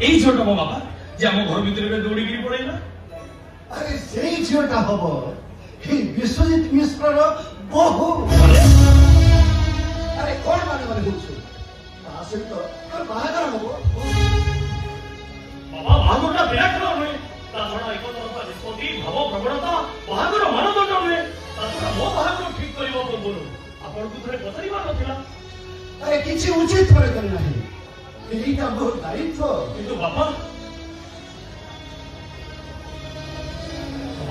এই ঝিওটা মো বাবা যে ଆମ ଘର ଭିତରେ ଦୌଡ଼ିକିରି ପଳେଇଲା। अरे से झीटा हम विश्वजित मिश्र बहु अरे कौन माने माने सहित बाहागर हम बाबा बाहागरटा विराट नुहे ता छड़ा एक तरफा निष्पत्ति भाव प्रवणता बाहागर मानदंड नुहे ता छड़ा मो बाहागर ठीक करबो पूर्व आपण को थरे पचारिबा नथिला। अरे किछि उचित करे कर नाही एटा बहुत दायित्व किंतु बाबा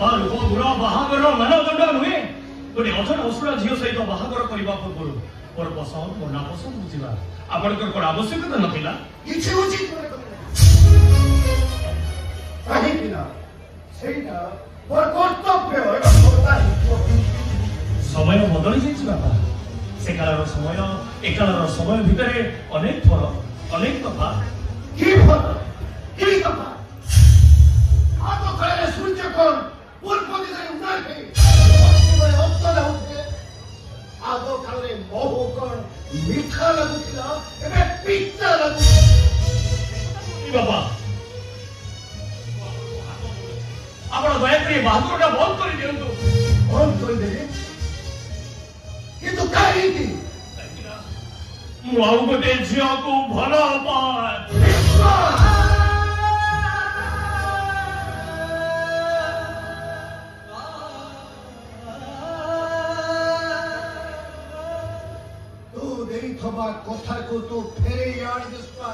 रूप गुण बाहागर मानदंड नुहे गोटे अजन असुरा झील सहित बाहागर करने पूर्व मोर पसंद मोर ना पसंद बुझा आपंकर कौन आवश्यकता नाला किछि उचित करे कर काहेकि ना सेटा मोर कर्तव्य समय बदली जाइए बाबा से कालर समय ए कालर समय भितर अनेक फरक अनेक तफा की फरक की तफा आगो काले सूर्य कोन पूर्व दिशा उतार के पश्चिम उत्तर होते आगो काले मोह कोन मीठा लगुतिला एबे पित्त लगु बाबा आपण दया करी बहादुरटा बंद कर दियंतु बंद कर दे किंतु काहे की मु आउ गोटे झियो को भलो पाए तू देई थबा कथा को तू फेरे याद दिसपा